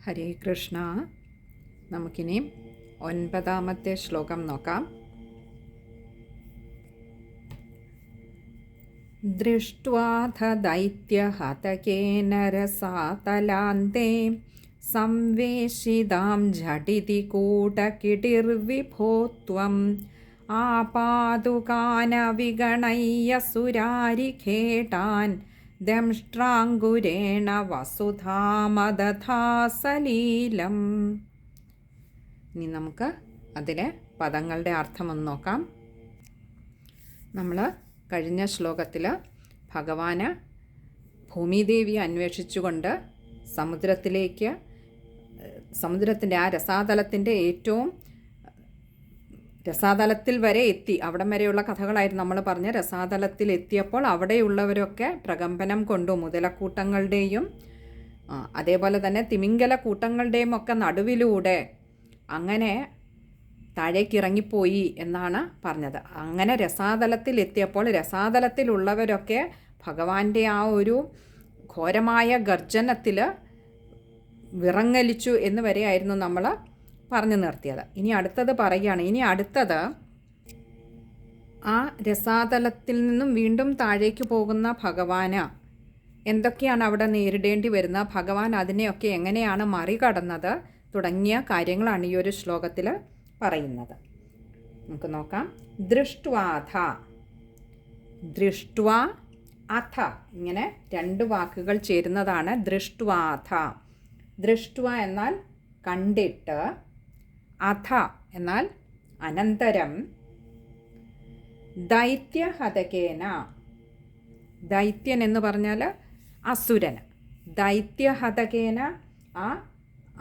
ഹരേ കൃഷ്ണ. നമുക്കിനി 9ാമത്തെ ശ്ലോകം നോക്കാം. ദൃഷ്ട്വാഥ ദൈത്യഹതകേന രസാതലാന്തേ സംവേശിതാം ഝടിതി കൂടകിടിർവിഭോ ത്വം ആപാദുകാനവിഗണയ്യ സുരാരിഖേടാൻ ദംഷ്ട്രാങ്കുരേണ വസുധാമദധാസലീലം. ഇനി നമുക്ക് അതിലെ പദങ്ങളുടെ അർത്ഥമൊന്ന് നോക്കാം. നമ്മൾ കഴിഞ്ഞ ശ്ലോകത്തിൽ ഭഗവാന് ഭൂമിദേവിയെ അന്വേഷിച്ചുകൊണ്ട് സമുദ്രത്തിൻ്റെ ആ രസാതലത്തിൽ വരെ എത്തി. അവിടം വരെയുള്ള കഥകളായിരുന്നു നമ്മൾ പറഞ്ഞ. രസാതലത്തിൽ എത്തിയപ്പോൾ അവിടെയുള്ളവരൊക്കെ പ്രകമ്പനം കൊണ്ടു മുതലക്കൂട്ടങ്ങളുടെയും അതേപോലെ തന്നെ തിമിംഗല കൂട്ടങ്ങളുടെയും ഒക്കെ നടുവിലൂടെ അങ്ങനെ താഴേക്ക് ഇറങ്ങിപ്പോയി എന്നാണ് പറഞ്ഞത്. അങ്ങനെ രസാതലത്തിൽ എത്തിയപ്പോൾ രസാതലത്തിലുള്ളവരൊക്കെ ഭഗവാന്റെ ആ ഒരു ഘോരമായ ഗർജനത്തിൽ വിറങ്ങലിച്ചു എന്ന് വരെയായിരുന്നു നമ്മൾ പറഞ്ഞു നിർത്തിയത്. ഇനി അടുത്തത് പറയുകയാണ്. ഇനി അടുത്തത് ആ രസാതലത്തിൽ നിന്നും വീണ്ടും താഴേക്ക് പോകുന്ന ഭഗവാന് എന്തൊക്കെയാണ് അവിടെ നേരിടേണ്ടി വരുന്നത്, ഭഗവാൻ അതിനെയൊക്കെ എങ്ങനെയാണ് മറികടന്നത് തുടങ്ങിയ കാര്യങ്ങളാണ് ഈ ഒരു ശ്ലോകത്തിൽ പറയുന്നത്. നമുക്ക് നോക്കാം. ദൃഷ്ട്വാ അഥ, ഇങ്ങനെ രണ്ട് വാക്കുകൾ ചേരുന്നതാണ് ദൃഷ്ട്വാഥ. ദൃഷ്ട്വ എന്നാൽ കണ്ടിട്ട്, അഥ എന്നാൽ അനന്തരം, ദൈത്യഹതകേന, ദൈത്യൻ എന്ന് പറഞ്ഞാൽ അസുരൻ, ദൈത്യഹതകേന ആ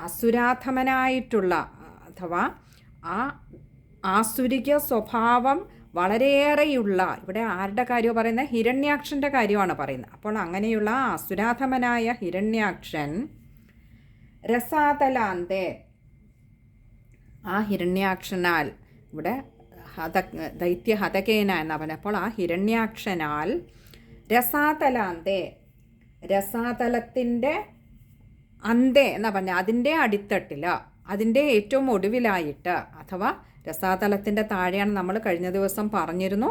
അസുരാധമനായിട്ടുള്ള അഥവാ ആ ആസുരിക സ്വഭാവം വളരെയേറെയുള്ള, ഇവിടെ ആരുടെ കാര്യമാണ് പറയുന്നത്? ഹിരണ്യാക്ഷൻ്റെ കാര്യമാണ് പറയുന്നത്. അപ്പോൾ അങ്ങനെയുള്ള ആ അസുരാധമനായ ഹിരണ്യാക്ഷൻ രസാതലാന്തേ, ആ ഹിരണ്യാക്ഷനാൽ, ഇവിടെ ദൈത്യഹതകേന എന്നാ പറഞ്ഞത്. അപ്പോൾ ആ ഹിരണ്യാക്ഷനാൽ രസാതലാന്തേ, രസാതലത്തിൻ്റെ അന്തേ എന്നാ പറഞ്ഞത്, അതിൻ്റെ അടിത്തട്ടിൽ, അതിൻ്റെ ഏറ്റവും ഒടുവിലായിട്ട്, അഥവാ രസാതലത്തിൻ്റെ താഴെയാണ്. നമ്മൾ കഴിഞ്ഞ ദിവസം പറഞ്ഞിരുന്നു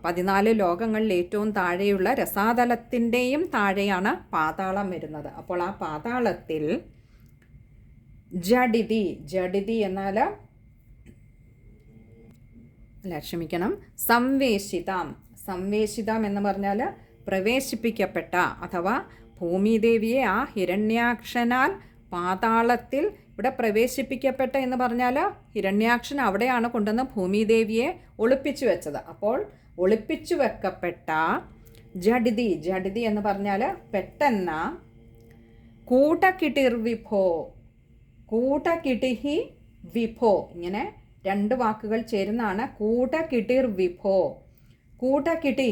14 ലോകങ്ങളിൽ ഏറ്റവും താഴെയുള്ള രസാതലത്തിൻ്റെയും താഴെയാണ് പാതാളം വരുന്നത്. അപ്പോൾ ആ പാതാളത്തിൽ ജഡിതി എന്നാൽ സംവേശിതാം എന്ന് പറഞ്ഞാൽ പ്രവേശിപ്പിക്കപ്പെട്ട, അഥവാ ഭൂമിദേവിയെ ആ ഹിരണ്യാക്ഷനാൽ പാതാളത്തിൽ ഇവിടെ പ്രവേശിപ്പിക്കപ്പെട്ട എന്ന് പറഞ്ഞാൽ ഹിരണ്യാക്ഷൻ അവിടെയാണ് കൊണ്ടുവന്ന് ഭൂമിദേവിയെ ഒളിപ്പിച്ചു വെച്ചത്. അപ്പോൾ ഒളിപ്പിച്ചു വെക്കപ്പെട്ട ജഡിതി എന്ന് പറഞ്ഞാൽ പെട്ടെന്ന്, കൂടകിടിഹി വിഭോ, ഇങ്ങനെ രണ്ട് വാക്കുകൾ ചേരുന്നതാണ് കൂടകിടിർ വിഭോ. കിടി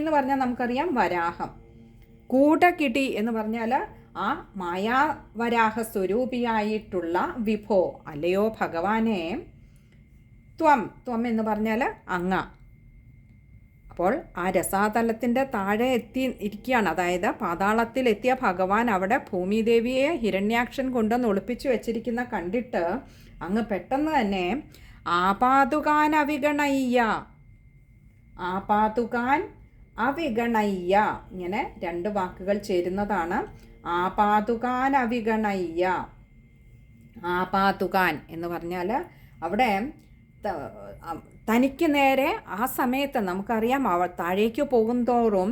എന്ന് പറഞ്ഞാൽ നമുക്കറിയാം വരാഹം. കൂടകിടി എന്ന് പറഞ്ഞാൽ ആ മായാവരാഹ സ്വരൂപിയായിട്ടുള്ള വിഭോ, അല്ലയോ ഭഗവാനെ, ത്വം എന്ന് പറഞ്ഞാൽ അങ്ങ. അപ്പോൾ ആ രസാതലത്തിൻ്റെ താഴെ ഇരിക്കുകയാണ്, അതായത് പാതാളത്തിൽ എത്തിയ ഭഗവാൻ അവിടെ ഭൂമിദേവിയെ ഹിരണ്യാക്ഷൻ കൊണ്ടുവന്ന് ഒളിപ്പിച്ചു വെച്ചിരിക്കുന്ന കണ്ടിട്ട് അങ്ങ് പെട്ടെന്ന് തന്നെ ആപാതുകാൻ അവിഗണയ്യ, ഇങ്ങനെ രണ്ട് വാക്കുകൾ ചേരുന്നതാണ് ആപാതുകാൻ അവിഗണയ്യ. ആപാതുകാൻ എന്ന് പറഞ്ഞാൽ അവിടെ തനിക്ക് നേരെ ആ സമയത്ത് നമുക്കറിയാം താഴേക്ക് പോകുന്തോറും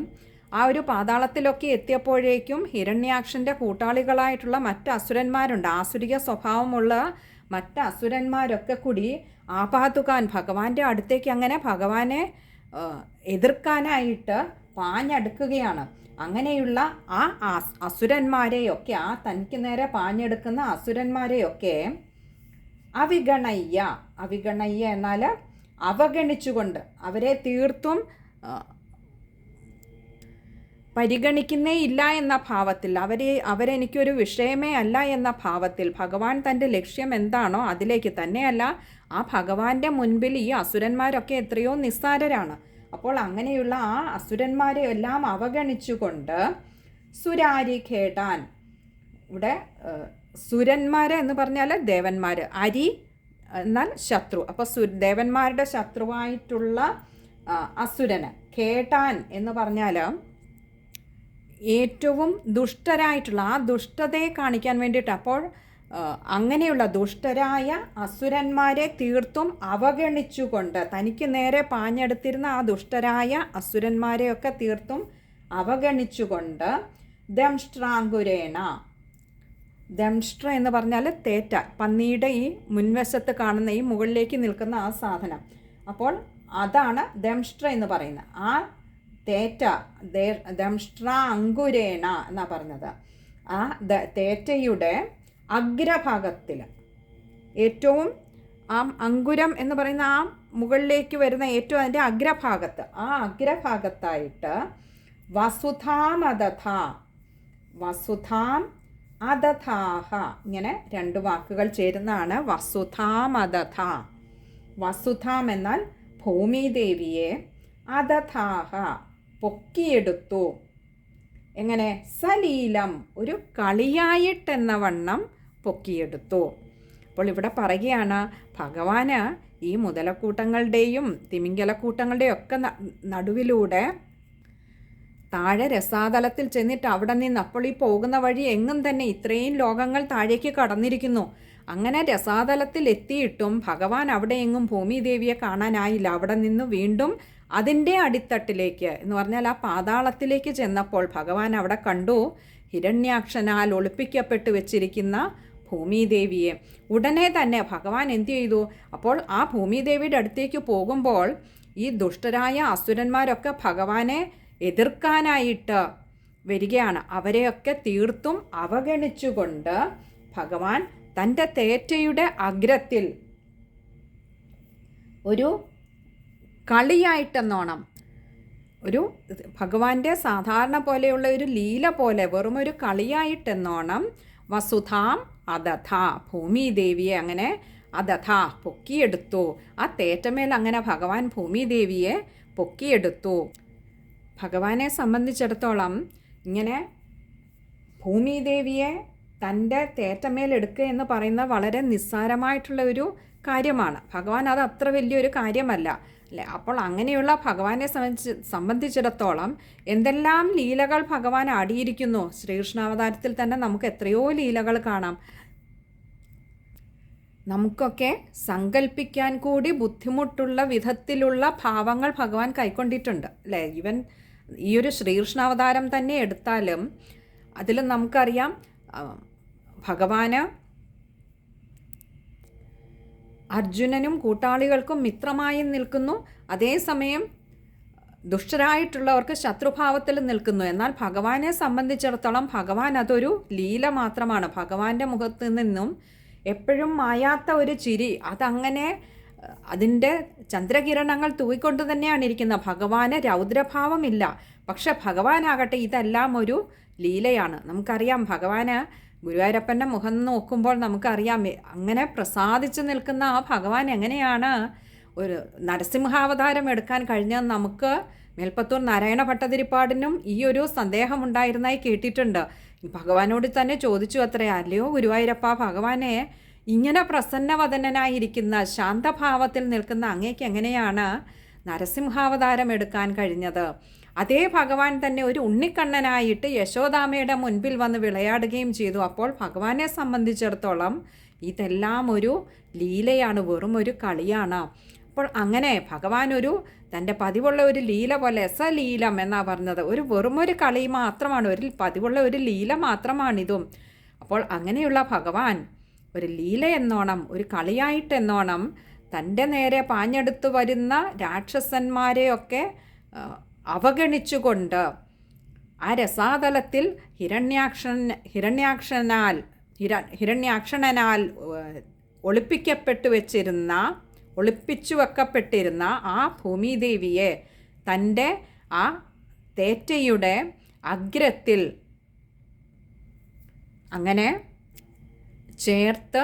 ആ ഒരു പാതാളത്തിലൊക്കെ എത്തിയപ്പോഴേക്കും ഹിരണ്യാക്ഷൻ്റെ കൂട്ടാളികളായിട്ടുള്ള മറ്റ് അസുരന്മാരുണ്ട്, ആസുരിക സ്വഭാവമുള്ള മറ്റ് അസുരന്മാരൊക്കെ കൂടി ആപാതുകാൻ ഭഗവാന്റെ അടുത്തേക്ക് അങ്ങനെ ഭഗവാനെ എതിർക്കാനായിട്ട് പാഞ്ഞടുക്കുകയാണ്. അങ്ങനെയുള്ള ആ അസുരന്മാരെയൊക്കെ, ആ തനിക്ക് നേരെ പാഞ്ഞെടുക്കുന്ന അസുരന്മാരെയൊക്കെ അവിഗണയ്യ എന്നാൽ അവഗണിച്ചുകൊണ്ട്, അവരെ തീർത്തും പരിഗണിക്കുന്നേ ഇല്ല എന്ന ഭാവത്തിൽ, അവരെനിക്കൊരു വിഷയമേ അല്ല എന്ന ഭാവത്തിൽ, ഭഗവാൻ തൻ്റെ ലക്ഷ്യം എന്താണോ അതിലേക്ക് തന്നെയല്ല, ആ ഭഗവാന്റെ മുൻപിൽ ഈ അസുരന്മാരൊക്കെ എത്രയോ നിസ്സാരരാണ്. അപ്പോൾ അങ്ങനെയുള്ള ആ അസുരന്മാരെ എല്ലാം അവഗണിച്ചുകൊണ്ട് സുരാരിഖേടാൻ, ഇവിടെ സുരന്മാർ എന്ന് പറഞ്ഞാൽ ദേവന്മാർ, അരി എന്നാൽ ശത്രു. അപ്പോൾ ദേവന്മാരുടെ ശത്രുവായിട്ടുള്ള അസുരന്, കേട്ടാൻ എന്ന് പറഞ്ഞാൽ ഏറ്റവും ദുഷ്ടരായിട്ടുള്ള ആ ദുഷ്ടതയെ കാണിക്കാൻ വേണ്ടിയിട്ട്. അപ്പോൾ അങ്ങനെയുള്ള ദുഷ്ടരായ അസുരന്മാരെ തീർത്തും അവഗണിച്ചുകൊണ്ട്, തനിക്ക് നേരെ പാഞ്ഞെടുത്തിരുന്ന ആ ദുഷ്ടരായ അസുരന്മാരെയൊക്കെ തീർത്തും അവഗണിച്ചുകൊണ്ട് ദംഷ്ട്രാങ്കുരേണ, ദംഷ്ട്ര എന്ന് പറഞ്ഞാൽ തേറ്റ, പന്നിയുടെ ഈ മുൻവശത്ത് കാണുന്ന ഈ മുകളിലേക്ക് നിൽക്കുന്ന ആ സാധനം. അപ്പോൾ അതാണ് ദംഷ്ട്ര എന്ന് പറയുന്നത്. ആ തേറ്റ ദംഷ്ട്ര അങ്കുരേണ എന്നാണ് പറഞ്ഞത്. ആ തേറ്റയുടെ അഗ്രഭാഗത്തിൽ, ഏറ്റവും ആ അങ്കുരം എന്ന് പറയുന്ന ആ മുകളിലേക്ക് വരുന്ന ഏറ്റവും അതിൻ്റെ അഗ്രഭാഗത്ത്, ആ അഗ്രഭാഗത്തായിട്ട് വസുധാമദഥ, വസുധാം അദഥാഹ, ഇങ്ങനെ രണ്ട് വാക്കുകൾ ചേരുന്നതാണ് വസുധാമദഥ. വസുധാം എന്നാൽ ഭൂമിദേവിയെ, അദഥാഹ പൊക്കിയെടുത്തു. എങ്ങനെ? സലീലം, ഒരു കളിയായിട്ടെന്ന വണ്ണം പൊക്കിയെടുത്തു. അപ്പോൾ ഇവിടെ പറയുകയാണ്, ഭഗവാന് ഈ മുതലക്കൂട്ടങ്ങളുടെയും തിമിംഗലക്കൂട്ടങ്ങളുടെയും ഒക്കെ നടുവിലൂടെ താഴെ രസാതലത്തിൽ ചെന്നിട്ട് അവിടെ നിന്ന്, അപ്പോൾ ഈ പോകുന്ന വഴി എങ്ങും തന്നെ ഇത്രയും ലോകങ്ങൾ താഴേക്ക് കടന്നിരിക്കുന്നു. അങ്ങനെ രസാതലത്തിൽ എത്തിയിട്ടും ഭഗവാൻ അവിടെ എങ്ങും ഭൂമിദേവിയെ കാണാനായില്ല. അവിടെ നിന്ന് വീണ്ടും അതിൻ്റെ അടിത്തട്ടിലേക്ക് എന്ന് പറഞ്ഞാൽ ആ പാതാളത്തിലേക്ക് ചെന്നപ്പോൾ ഭഗവാൻ അവിടെ കണ്ടു ഹിരണ്യാക്ഷനാൽ ഒളിപ്പിക്കപ്പെട്ട് വെച്ചിരിക്കുന്ന ഭൂമിദേവിയെ. ഉടനെ തന്നെ ഭഗവാൻ എന്തു ചെയ്തു? അപ്പോൾ ആ ഭൂമിദേവിയുടെ അടുത്തേക്ക് പോകുമ്പോൾ ഈ ദുഷ്ടരായ അസുരന്മാരൊക്കെ ഭഗവാനെ എതിർക്കാനായിട്ട് വരികയാണ്. അവരെയൊക്കെ തീർത്തും അവഗണിച്ചുകൊണ്ട് ഭഗവാൻ തൻ്റെ തേറ്റയുടെ അഗ്രത്തിൽ ഒരു കളിയായിട്ടെന്നോണം, ഒരു ഭഗവാന്റെ സാധാരണ പോലെയുള്ള ഒരു ലീല പോലെ വെറും ഒരു കളിയായിട്ടെന്നോണം വസുധാം അദഥ, ഭൂമിദേവിയെ അങ്ങനെ അദഥ പൊക്കിയെടുത്തു. ആ തേറ്റമേൽ അങ്ങനെ ഭഗവാൻ ഭൂമിദേവിയെ പൊക്കിയെടുത്തു. ഭഗവാനെ സംബന്ധിച്ചിടത്തോളം ഇങ്ങനെ ഭൂമിദേവിയെ തൻ്റെ തേറ്റമേലെടുക്കുക എന്ന് പറയുന്നത് വളരെ നിസ്സാരമായിട്ടുള്ള ഒരു കാര്യമാണ്. ഭഗവാൻ അത് അത്ര വലിയൊരു കാര്യമല്ല അല്ലേ? അപ്പോൾ അങ്ങനെയുള്ള ഭഗവാനെ സംബന്ധിച്ചിടത്തോളം എന്തെല്ലാം ലീലകൾ ഭഗവാൻ ആടിയിരിക്കുന്നു. ശ്രീകൃഷ്ണാവതാരത്തിൽ തന്നെ നമുക്ക് എത്രയോ ലീലകൾ കാണാം. നമുക്കൊക്കെ സങ്കല്പിക്കാൻ കൂടി ബുദ്ധിമുട്ടുള്ള വിധത്തിലുള്ള ഭാവങ്ങൾ ഭഗവാൻ കൈക്കൊണ്ടിട്ടുണ്ട് അല്ലേ? ഈവൻ ഈ ഒരു ശ്രീകൃഷ്ണാവതാരം തന്നെ എടുത്താലും അതിൽ നമുക്കറിയാം ഭഗവാന് അർജുനനും കൂട്ടാളികൾക്കും മിത്രമായി നിൽക്കുന്നു, അതേസമയം ദുഷ്ടരായിട്ടുള്ളവർക്ക് ശത്രുഭാവത്തിൽ നിൽക്കുന്നു. എന്നാൽ ഭഗവാനെ സംബന്ധിച്ചിടത്തോളം ഭഗവാൻ അതൊരു ലീല മാത്രമാണ്. ഭഗവാന്റെ മുഖത്ത് നിന്നും എപ്പോഴും മായാത്ത ഒരു ചിരി, അതങ്ങനെ അതിൻ്റെ ചന്ദ്രകിരണങ്ങൾ തൂയിക്കൊണ്ട് തന്നെയാണ് ഇരിക്കുന്നത്. ഭഗവാന് രൗദ്രഭാവമില്ല. പക്ഷെ ഭഗവാനാകട്ടെ ഇതെല്ലാം ഒരു ലീലയാണ്. നമുക്കറിയാം ഭഗവാന് ഗുരുവായൂരപ്പൻ്റെ മുഖം നോക്കുമ്പോൾ നമുക്കറിയാം അങ്ങനെ പ്രസാദിച്ചു നിൽക്കുന്ന ആ ഭഗവാൻ എങ്ങനെയാണ് ഒരു നരസിംഹാവതാരം എടുക്കാൻ കഴിഞ്ഞതെന്ന് നമുക്ക് മേൽപ്പത്തൂർ നാരായണ ഭട്ടതിരിപ്പാടിനും ഈ ഒരു സന്ദേഹമുണ്ടായിരുന്നായി കേട്ടിട്ടുണ്ട്. ഭഗവാനോട് തന്നെ ചോദിച്ചു അത്രേ, അല്ലയോ ഗുരുവായൂരപ്പ, ഭഗവാനെ ഇങ്ങനെ പ്രസന്നവദനായിരിക്കുന്ന ശാന്തഭാവത്തിൽ നിൽക്കുന്ന അങ്ങേക്ക് എങ്ങനെയാണ് നരസിംഹാവതാരം എടുക്കാൻ കഴിഞ്ഞത്? അതേ ഭഗവാൻ തന്നെ ഒരു ഉണ്ണിക്കണ്ണനായിട്ട് യശോദാമയുടെ മുൻപിൽ വന്ന് വിളയാടുകയും ചെയ്തു. അപ്പോൾ ഭഗവാനെ സംബന്ധിച്ചിടത്തോളം ഇതെല്ലാം ഒരു ലീലയാണ്, വെറും ഒരു കളിയാണ്. അപ്പോൾ അങ്ങനെ ഭഗവാൻ ഒരു തൻ്റെ പതിവുള്ള ഒരു ലീല പോലെ സലീലം എന്നാണ് പറഞ്ഞത്. ഒരു വെറും ഒരു കളി മാത്രമാണ്, ഒരു പതിവുള്ള ഒരു ലീല മാത്രമാണിതും. അപ്പോൾ അങ്ങനെയുള്ള ഭഗവാൻ ഒരു ലീല എന്നോണം, ഒരു കളിയായിട്ടെന്നോണം തൻ്റെ നേരെ പാഞ്ഞെടുത്തു വരുന്ന രാക്ഷസന്മാരെയൊക്കെ അവഗണിച്ചുകൊണ്ട് ആ രസാതലത്തിൽ ഹിരണ്യാക്ഷനാൽ ഒളിപ്പിച്ചു വെക്കപ്പെട്ടിരുന്ന ആ ഭൂമിദേവിയെ തൻ്റെ ആ തേറ്റയുടെ അഗ്രത്തിൽ അങ്ങനെ ചേർത്ത്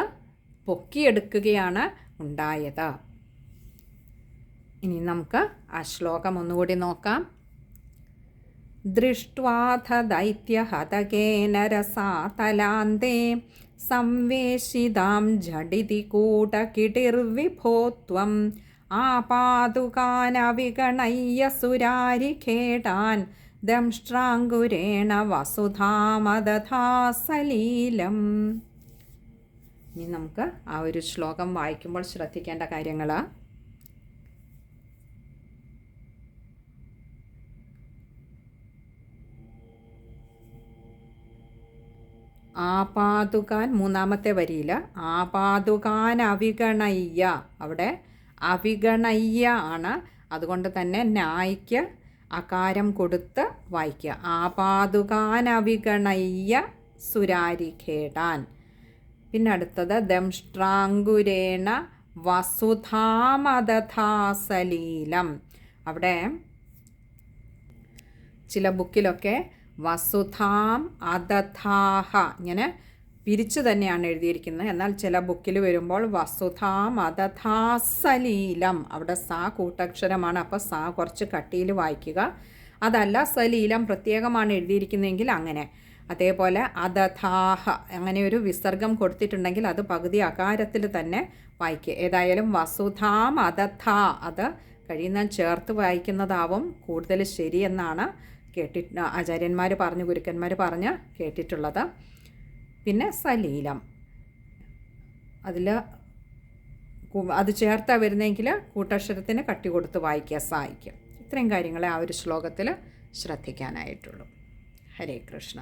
പൊക്കിയെടുക്കുകയാണ് ഉണ്ടായത്. ഇനി നമുക്ക് ആ ശ്ലോകം ഒന്നുകൂടി നോക്കാം. ദൃഷ്ട്വാഥ ദൈത്യഹതകേന രസാതലാന്തേ സംവേശിതാം ഝടിതി കൂടകിടിർവിഭോ ത്വം ആപാതുകാനവിഗണയ്യ സുരാരിഖേടാൻ ദംഷ്ട്രാങ്കുരേണ വസുധാമദധാസലീലം. ഇനി നമുക്ക് ആ ഒരു ശ്ലോകം വായിക്കുമ്പോൾ ശ്രദ്ധിക്കേണ്ട കാര്യങ്ങൾ: ആപാതുകാൻ മൂന്നാമത്തെ വരിയിൽ ആപാതുകാൻ അവിഗണയ്യ, അവിടെ അവിഗണയ്യ ആണ്. അതുകൊണ്ട് തന്നെ നായ്ക്ക് അകാരം കൊടുത്ത് വായിക്കുക. ആപാതുകാൻ അവിഗണയ്യ സുരാരിഖേടാൻ. പിന്നെ അടുത്തത് ദംഷ്ട്രാങ്കുരേണ വസുധാമദധാസലീലം. അവിടെ ചില ബുക്കിലൊക്കെ വസുധാം അദധാഹ ഇങ്ങനെ പിരിച്ചു തന്നെയാണ് എഴുതിയിരിക്കുന്നത്. എന്നാൽ ചില ബുക്കിൽ വരുമ്പോൾ വസുധാം അദധാസലീലം, അവിടെ സാ കൂട്ടക്ഷരമാണ്. അപ്പോൾ സാ കുറച്ച് കട്ടിയിൽ വായിക്കുക. അതല്ല സലീലം പ്രത്യേകമാണ് എഴുതിയിരിക്കുന്നതെങ്കിൽ അങ്ങനെ. അതേപോലെ അദധാഹ അങ്ങനെ ഒരു വിസർഗം കൊടുത്തിട്ടുണ്ടെങ്കിൽ അത് പകുതി അകാരത്തിൽ തന്നെ വായിക്കുക. ഏതായാലും വസുധാം അദധ അത് കഴിയുന്ന ചേർത്ത് വായിക്കുന്നതാവും കൂടുതൽ ശരിയെന്നാണ് ആചാര്യന്മാർ പറഞ്ഞു, ഗുരുക്കന്മാർ പറഞ്ഞ് കേട്ടിട്ടുള്ളത്. പിന്നെ സലീലം അത് ചേർത്താ വരുന്നെങ്കിൽ കൂട്ടക്ഷരത്തിന് കട്ടി കൊടുത്ത് വായിക്കുക, സഹായിക്കും. ഇത്രയും കാര്യങ്ങളെ ആ ഒരു ശ്ലോകത്തിൽ ശ്രദ്ധിക്കാനായിട്ടുള്ളൂ. ഹരേ കൃഷ്ണ.